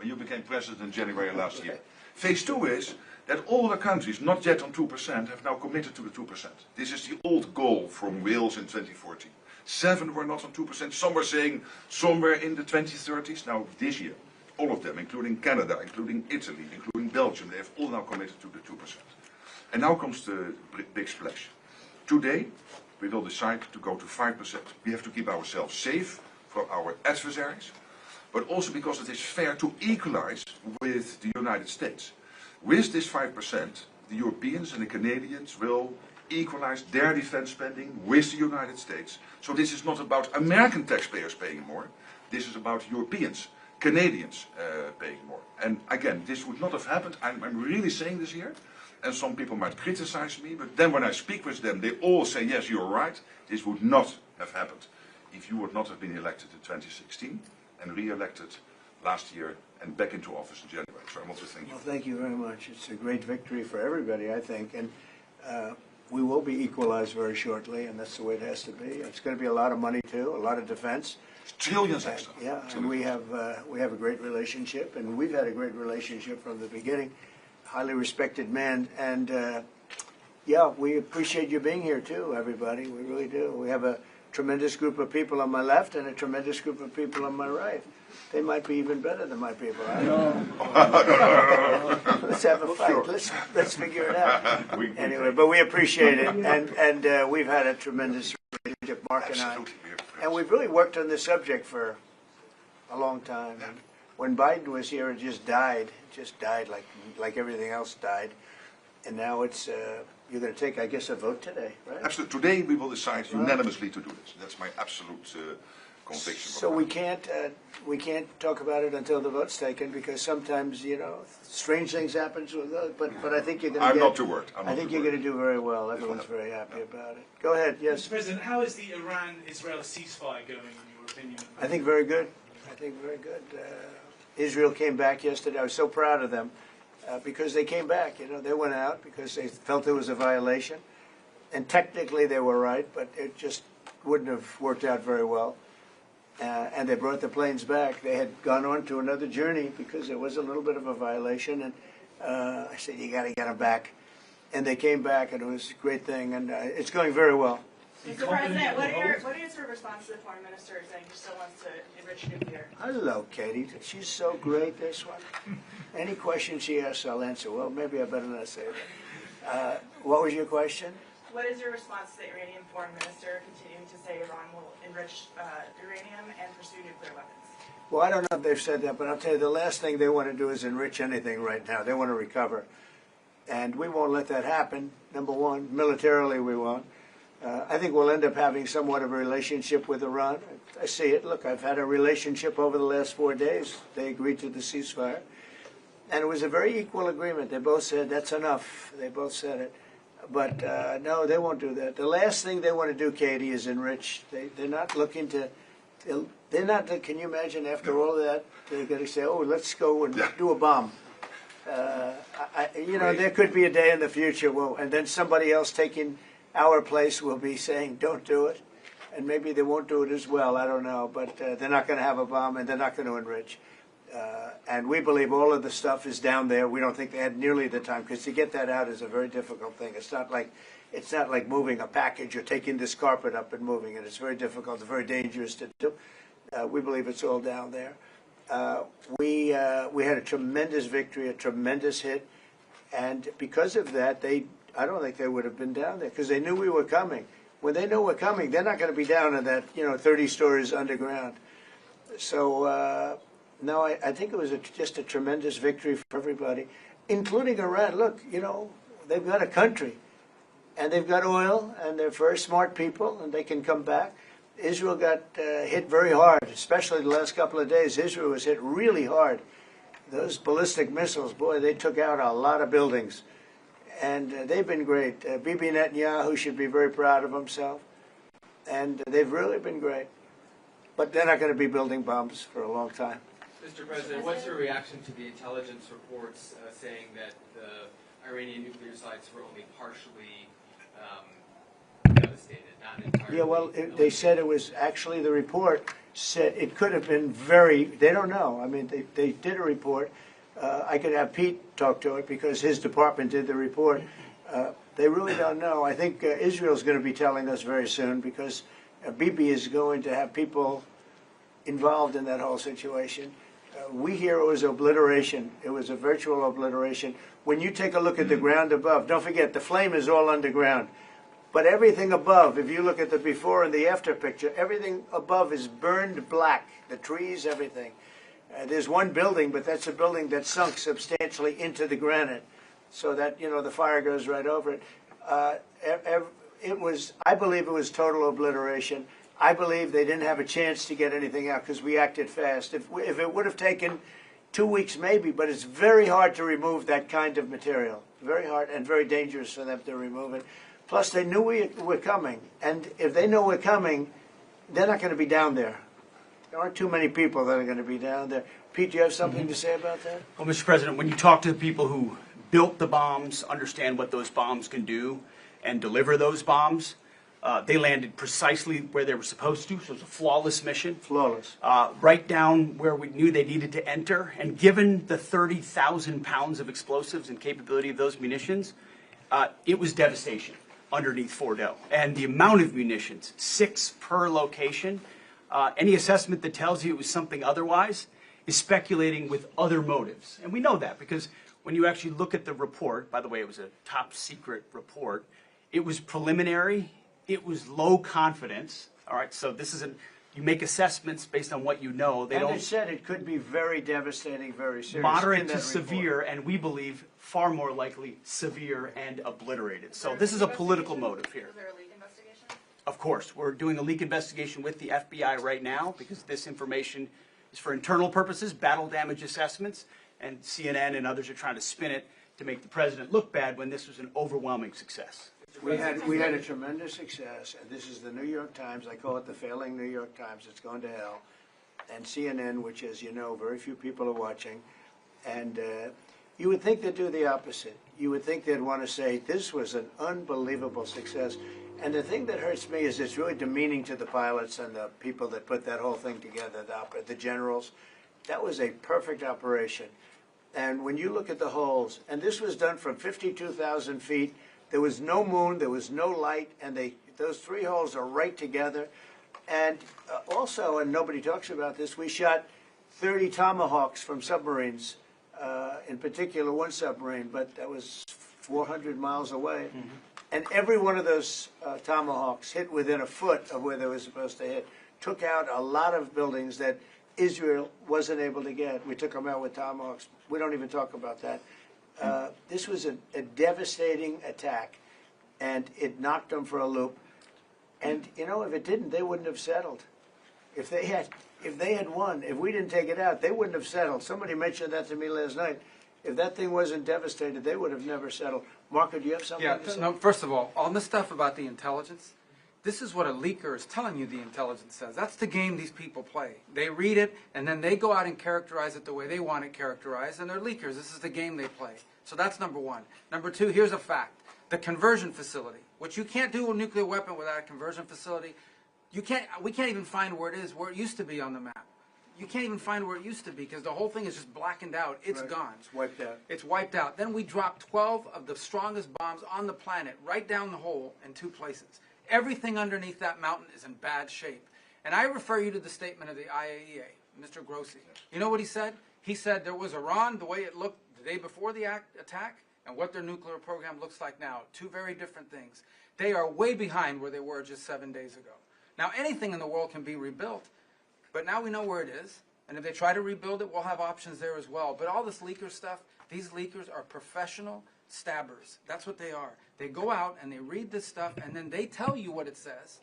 when you became president in January last year. Phase 2 is that all the countries not yet on 2% have now committed to the 2%. This is the old goal from Wales in 2014. 7 were not on 2%. Some were saying somewhere in the 2030s. Now this year, all of them, including Canada, including Italy, including Belgium, they have all now committed to the 2%. And now comes the big splash. Today, we will decide to go to 5%. We have to keep ourselves safe from our adversaries, but also because it is fair to equalize with the United States. With this 5%, the Europeans and the Canadians will equalize their defense spending with the United States. So this is not about American taxpayers paying more. This is about Europeans, Canadians paying more. And again, this would not have happened. I'm really saying this here. And some people might criticize me, but then when I speak with them, they all say, yes, you're right. This would not have happened if you would not have been elected in 2016 and re-elected last year and back into office in January. So I want to thank you. Well, thank you very much. It's a great victory for everybody, I think. And we will be equalized very shortly, and that's the way it has to be. It's going to be a lot of money, too, a lot of defense. Trillions extra. Yeah, and we have a great relationship, and we've had a great relationship from the beginning. Highly respected man, and yeah, we appreciate you being here, too, everybody. We really do. We have a tremendous group of people on my left and a tremendous group of people on my right. They might be even better than my people. I don't know. Let's have a fight. Let's figure it out. Anyway, but we appreciate it, and we've had a tremendous relationship, Mark and I, and we've really worked on this subject for a long time. And when Biden was here, it just died. It just died like everything else died, and now it's. You're going to take, I guess, a vote today, right? Absolutely. Today we will decide unanimously to do this. That's my absolute conviction. So we can't talk about it until the vote's taken, because sometimes, you know, strange things happen with those. But I think you're going to. I'm not too worried. I think you're going to do very well. Everyone's very happy about it. Go ahead. Yes. Mr. President, how is the Iran-Israel ceasefire going, in your opinion? I think very good. I think very good. Israel came back yesterday. I was so proud of them. Because they came back, you know, they went out because they felt it was a violation, and technically they were right, but it just wouldn't have worked out very well. And they brought the planes back. They had gone on to another journey because it was a little bit of a violation, and I said, you got to get them back. And they came back, and it was a great thing, and it's going very well. Mr. President, what are your sort of response to the foreign minister saying he still wants to enrich nuclear? Hello, Katie. She's so great, this one. Any question she asks, I'll answer. Well, maybe I better not say that. What was your question? What is your response to the Iranian foreign minister continuing to say Iran will enrich uranium and pursue nuclear weapons? Well, I don't know if they've said that, but I'll tell you, the last thing they want to do is enrich anything right now. They want to recover. And we won't let that happen, number one. Militarily, we won't. I think we'll end up having somewhat of a relationship with Iran. I see it. Look, I've had a relationship over the last 4 days. They agreed to the ceasefire. And it was a very equal agreement. They both said, that's enough. They both said it. But no, they won't do that. The last thing they want to do, Katie, is enrich. They're not looking to, they're not, can you imagine after all of that, they're going to say, oh, let's go and do a bomb. You know, there could be a day in the future, and then somebody else taking our place will be saying, don't do it. And maybe they won't do it as well, I don't know. But they're not going to have a bomb, and they're not going to enrich. And we believe all of the stuff is down there. We don't think they had nearly the time, because to get that out is a very difficult thing. It's not like moving a package or taking this carpet up and moving it. It's very difficult. It's very dangerous to do. We believe it's all down there. We had a tremendous victory, a tremendous hit, and because of that, I don't think they would have been down there, because they knew we were coming. When they know we're coming, they're not going to be down in that, 30 stories underground. So. No, I think it was just a tremendous victory for everybody, including Iran. Look, they've got a country, and they've got oil, and they're very smart people, and they can come back. Israel got hit very hard, especially the last couple of days. Israel was hit really hard. Those ballistic missiles, boy, they took out a lot of buildings, and they've been great. Bibi Netanyahu should be very proud of himself, and they've really been great. But they're not going to be building bombs for a long time. Mr. President, what's your reaction to the intelligence reports saying that the Iranian nuclear sites were only partially, the devastated, not entirely. Yeah, well, they said it was, actually the report said it could have been very, they don't know. I mean, they did a report. I could have Pete talk to it because his department did the report. They really don't know. I think Israel's going to be telling us very soon because Bibi is going to have people involved in that whole situation. We hear it was obliteration. It was a virtual obliteration. When you take a look at the ground above, don't forget the flame is all underground. But everything above, if you look at the before and the after picture, everything above is burned black. The trees, everything. There's one building, but that's a building that sunk substantially into the granite, so that, you know, the fire goes right over it. It was, I believe it was total obliteration. I believe they didn't have a chance to get anything out because we acted fast. If it would have taken 2 weeks maybe, but it's very hard to remove that kind of material. Very hard and very dangerous for them to remove it. Plus, they knew we were coming. And if they know we're coming, they're not going to be down there. There aren't too many people that are going to be down there. Pete, do you have something to say about that? Well, Mr. President, when you talk to the people who built the bombs, understand what those bombs can do, and deliver those bombs, they landed precisely where they were supposed to, so it was a flawless mission. Flawless. Right down where we knew they needed to enter, and given the 30,000 pounds of explosives and capability of those munitions, it was devastation underneath Fordo. And the amount of munitions, 6 per location, any assessment that tells you it was something otherwise is speculating with other motives. And we know that because when you actually look at the report, by the way, it was a top secret report, it was preliminary, it was low confidence, all right, so this isn't, you make assessments based on what you know. They don't. They said it could be very devastating, very serious. Moderate to severe, and we believe far more likely severe and obliterated. So this is a political motive here. Is there a leak investigation? Of course, we're doing a leak investigation with the FBI right now because this information is for internal purposes, battle damage assessments, and CNN and others are trying to spin it to make the president look bad when this was an overwhelming success. We had a tremendous success, and this is the New York Times. I call it the failing New York Times. It's going to hell. And CNN, which, as you know, very few people are watching. And you would think they'd do the opposite. You would think they'd want to say, this was an unbelievable success. And the thing that hurts me is it's really demeaning to the pilots and the people that put that whole thing together, the generals. That was a perfect operation. And when you look at the holes, and this was done from 52,000 feet, there was no moon, there was no light, and those 3 holes are right together. And also, and nobody talks about this, we shot 30 Tomahawks from submarines, in particular one submarine, but that was 400 miles away. Mm-hmm. And every one of those Tomahawks hit within a foot of where they were supposed to hit, took out a lot of buildings that Israel wasn't able to get. We took them out with Tomahawks. We don't even talk about that. This was a devastating attack, and it knocked them for a loop. And you know, if it didn't, they wouldn't have settled. If they had won, if we didn't take it out, they wouldn't have settled. Somebody mentioned that to me last night. If that thing wasn't devastated, they would have never settled. Marco, do you have something to say? No, first of all this stuff about the intelligence, this is what a leaker is telling you the intelligence says. That's the game these people play. They read it, and then they go out and characterize it the way they want it characterized, and they're leakers. This is the game they play. So that's number one. Number two, here's a fact. The conversion facility, which you can't do a nuclear weapon without a conversion facility. We can't even find where it is, where it used to be on the map. You can't even find where it used to be because the whole thing is just blackened out. It's gone. It's wiped out. It's wiped out. Then we dropped 12 of the strongest bombs on the planet right down the hole in 2 places. Everything underneath that mountain is in bad shape. And I refer you to the statement of the IAEA, Mr. Grossi. You know what he said? He said there was Iran, the way it looked the day before the attack, and what their nuclear program looks like now. 2 very different things. They are way behind where they were just 7 days ago. Now, anything in the world can be rebuilt, but now we know where it is. And if they try to rebuild it, we'll have options there as well. But all this leaker stuff, these leakers are professional stabbers. That's what they are. They go out and they read this stuff, and then they tell you what it says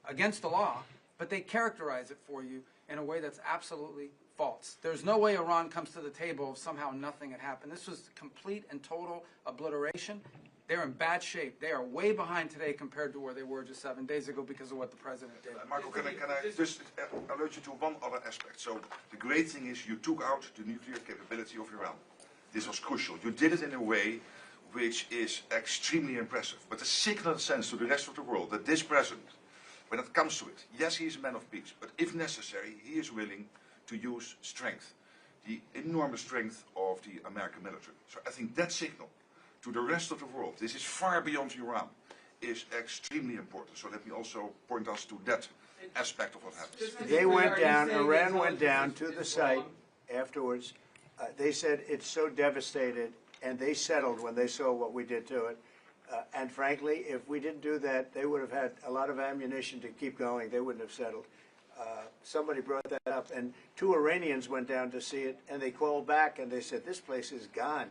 against the law, but they characterize it for you in a way that's absolutely false. There's no way Iran comes to the table if somehow nothing had happened. This was complete and total obliteration. They're in bad shape. They are way behind today compared to where they were just 7 days ago because of what the president did. Marco, can I just alert you to one other aspect? So the great thing is you took out the nuclear capability of Iran. This was crucial. You did it in a way which is extremely impressive. But the signal sends to the rest of the world that this president, when it comes to it, yes, he is a man of peace, but if necessary, he is willing to use strength, the enormous strength of the American military. So I think that signal to the rest of the world, this is far beyond Iran, is extremely important. So let me also point us to that aspect of what happens. They went down, Iran went down to the site afterwards. They said it's so devastated, and they settled when they saw what we did to it. And frankly, if we didn't do that, they would have had a lot of ammunition to keep going. They wouldn't have settled. Somebody brought that up, and 2 Iranians went down to see it, and they called back, and they said, this place is gone.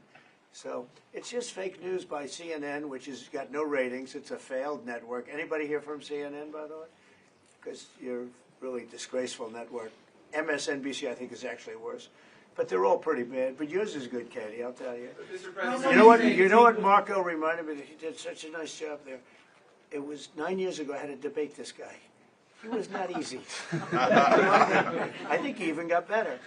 So it's just fake news by CNN, which has got no ratings. It's a failed network. Anybody here from CNN, by the way? Because you're a really disgraceful network. MSNBC, I think, is actually worse. But they're all pretty bad. But yours is good, Katie, I'll tell you. Mr. President, You know what Marco reminded me? He did such a nice job there. It was 9 years ago I had to debate this guy. He was not easy. I think he even got better.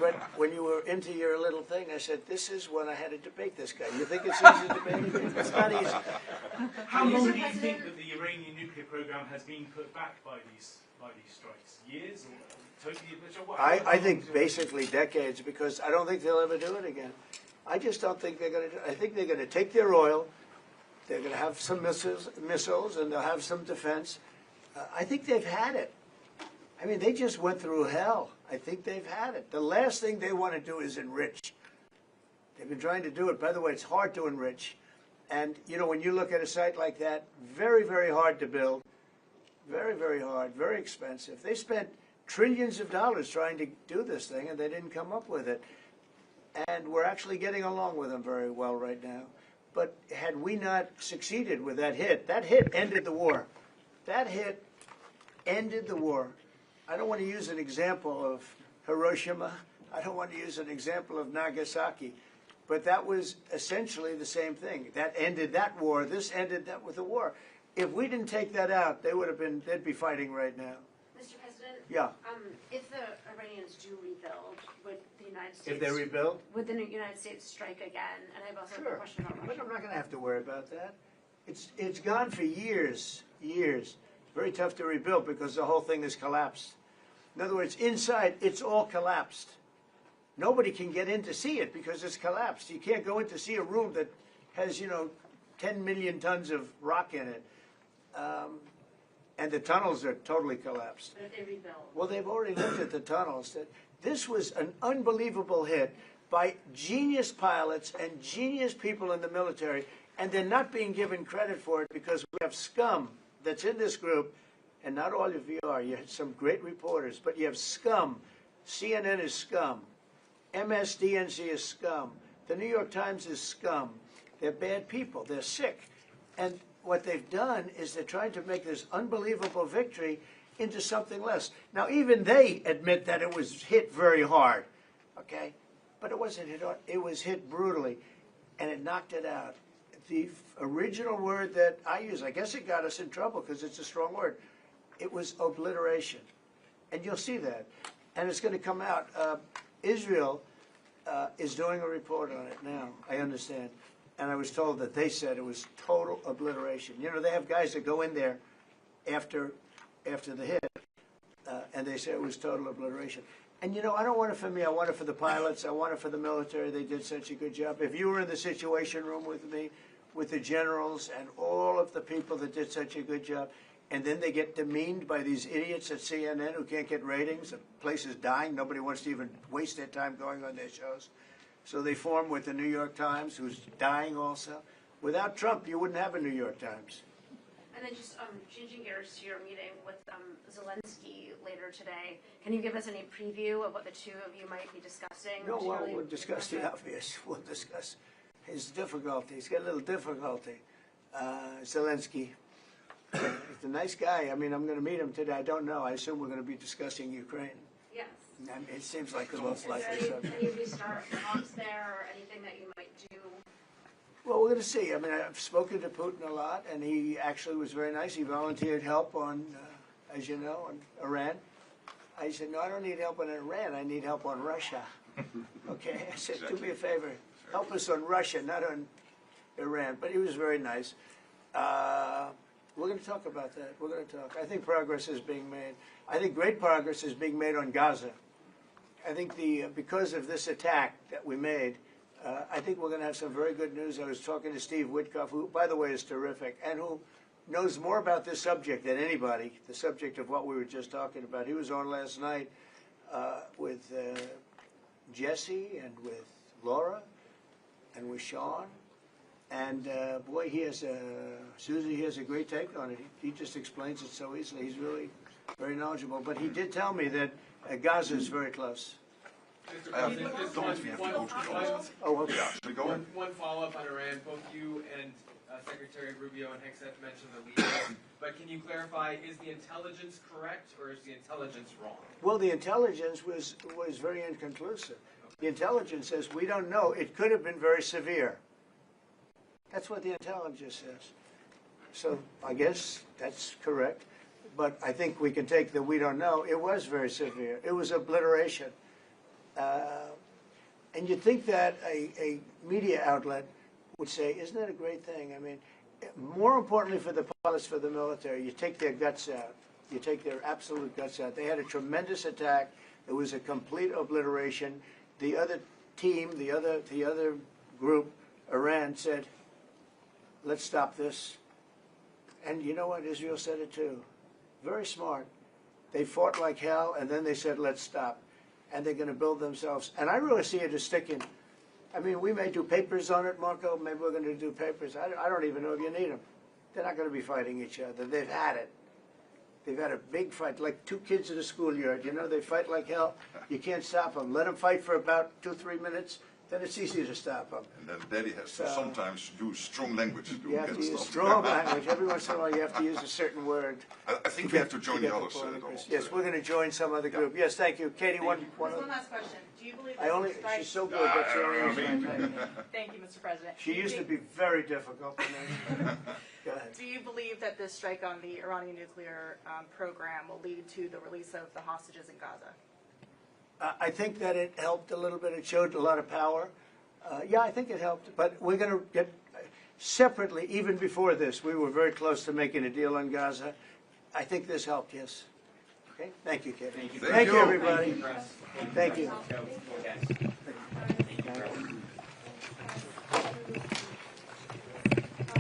But when you were into your little thing, I said, this is when I had to debate this guy. You think it's easy to debate him? It's not easy. How long do you think that the Iranian nuclear program has been put back by these strikes? Years or totally obliterated? What? I think basically decades, because I don't think they'll ever do it again. I just don't think they're going to do it. I think they're going to take their oil, they're going to have some missiles, and they'll have some defense. I think they've had it. I mean, they just went through hell. I think they've had it. The last thing they want to do is enrich. They've been trying to do it. By the way, it's hard to enrich. And, you know, when you look at a site like that, very, very hard to build. Very, very hard, very expensive. They spent trillions of dollars trying to do this thing, and they didn't come up with it. And we're actually getting along with them very well right now. But had we not succeeded with that hit ended the war. That hit ended the war. I don't want to use an example of Hiroshima. I don't want to use an example of Nagasaki. But that was essentially the same thing. That ended that war. This ended that with the war. If we didn't take that out, they'd be fighting right now. Mr. President? Yeah. If the Iranians do rebuild, would the United States... If they rebuild? Would the United States strike again? And I have also a question about But Russia. I'm not going to have to worry about that. It's gone for years. Very tough to rebuild because the whole thing has collapsed. In other words, inside, it's all collapsed. Nobody can get in to see it because it's collapsed. You can't go in to see a room that has, 10 million tons of rock in it. And the tunnels are totally collapsed. But if they rebuild? Well, they've already looked at the tunnels. This was an unbelievable hit by genius pilots and genius people in the military, and they're not being given credit for it because we have scum that's in this group, and not all of you are. You had some great reporters, but you have scum. CNN is scum. MSDNC is scum. The New York Times is scum. They're bad people. They're sick. And what they've done is they're trying to make this unbelievable victory into something less. Now, even they admit that it was hit very hard, okay? But it wasn't hit hard. It was hit brutally, and it knocked it out. The original word that I use, I guess it got us in trouble because it's a strong word. It was obliteration. And you'll see that. And it's going to come out. Israel is doing a report on it now, I understand. And I was told that they said it was total obliteration. They have guys that go in there after the hit, and they say it was total obliteration. And, I don't want it for me. I want it for the pilots. I want it for the military. They did such a good job. If you were in the Situation Room with me, with the generals and all of the people that did such a good job, and then they get demeaned by these idiots at CNN who can't get ratings, the place is dying. Nobody wants to even waste their time going on their shows. So they form with the New York Times, who's dying also. Without Trump, you wouldn't have a New York Times. And then just changing gears to your meeting with Zelensky later today, can you give us any preview of what the two of you might be discussing? No, well, we'll discuss the obvious. We'll discuss his difficulty. He's got a little difficulty. Zelensky. He's a nice guy. I mean, I'm going to meet him today. I don't know. I assume we're going to be discussing Ukraine. Yes. I mean, it seems like the most likely Is there subject. any restart talks there or anything that you might do? Well, we're going to see. I mean, I've spoken to Putin a lot, and he actually was very nice. He volunteered help on, as you know, on Iran. I said, no, I don't need help on Iran. I need help on Russia. Okay? I said, do me a favor. Help us on Russia, not on Iran, but he was very nice. We're going to talk about that. We're going to talk. I think progress is being made. I think great progress is being made on Gaza. I think because of this attack that we made, I think we're going to have some very good news. I was talking to Steve Witkoff, who, by the way, is terrific, and who knows more about this subject than anybody, the subject of what we were just talking about. He was on last night with Jesse and with Laura and with Sean. And boy, Susie has a great take on it. He just explains it so easily. He's really very knowledgeable. But he did tell me that Gaza is very close. Thomas, we have to go to Thomas. Oh, okay. Yeah, should we go on? One follow-up on Iran. Both you and Secretary Rubio and Hegseth mentioned the leaders, but can you clarify, is the intelligence correct or is the intelligence wrong? Well, the intelligence was very inconclusive. The intelligence says, we don't know. It could have been very severe. That's what the intelligence says. So I guess that's correct. But I think we can take the we don't know. It was very severe. It was obliteration. And you'd think that a media outlet would say, isn't that a great thing? I mean, more importantly for the pilots, for the military, you take their guts out. You take their absolute guts out. They had a tremendous attack. It was a complete obliteration. The other team, the other group, Iran, said, let's stop this. And you know what? Israel said it too. Very smart. They fought like hell, and then they said, let's stop. And they're going to build themselves. And I really see it as sticking. I mean, we may do papers on it, Marco. Maybe we're going to do papers. I don't even know if you need them. They're not going to be fighting each other. They've had it. They've had a big fight, like two kids in a schoolyard. You know, they fight like hell. You can't stop them. Let them fight for about 2-3 minutes. Then it's easy to stop them. And then Daddy has to sometimes use strong language to You have get to use stuff. strong language. Every once in a while, you have to use a certain word. I think we have to join the others. Yes, we're going to join some other group. Yes, thank you. Katie, one last question. Do you believe that the strike... she's so good. That's the only reason I take her. Thank you, Mr. President. She used to be very difficult. Go ahead. Do you believe that this strike on the Iranian nuclear program will lead to the release of the hostages in Gaza? I think that it helped a little bit. It showed a lot of power. Yeah, I think it helped. But we're going to get separately, even before this, we were very close to making a deal on Gaza. I think this helped, yes. Okay? Thank you, Kevin. Thank you, everybody. Thank you.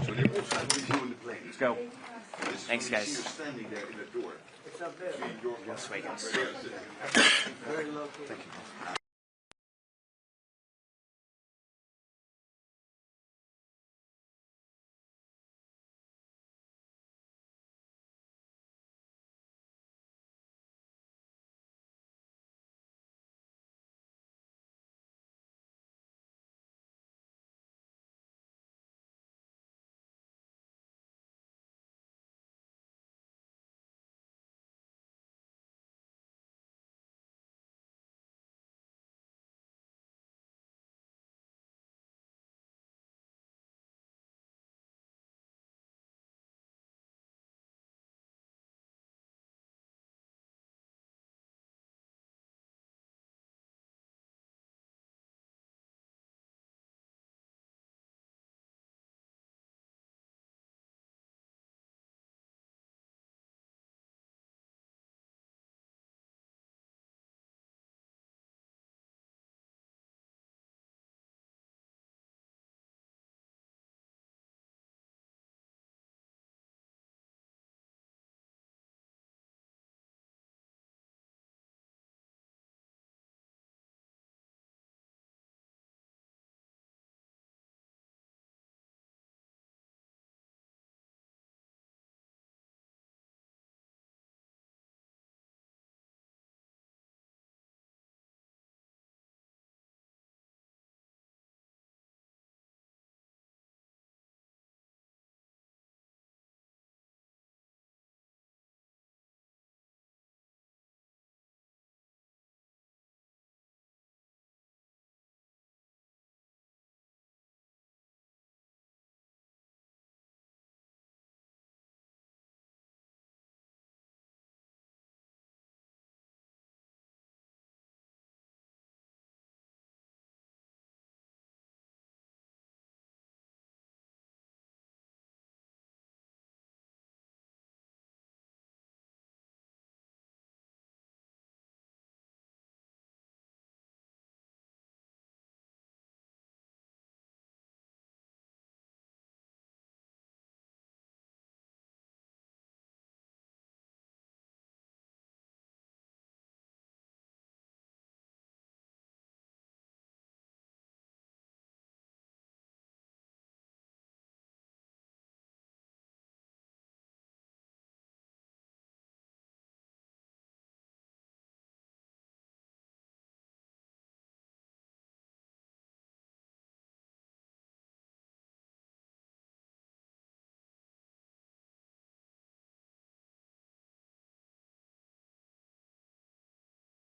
So they also have review in the plane. Let's go. This Thanks, when you guys. see you standing there in the door. It's up there. See your This way, guys. Very local. Thank you.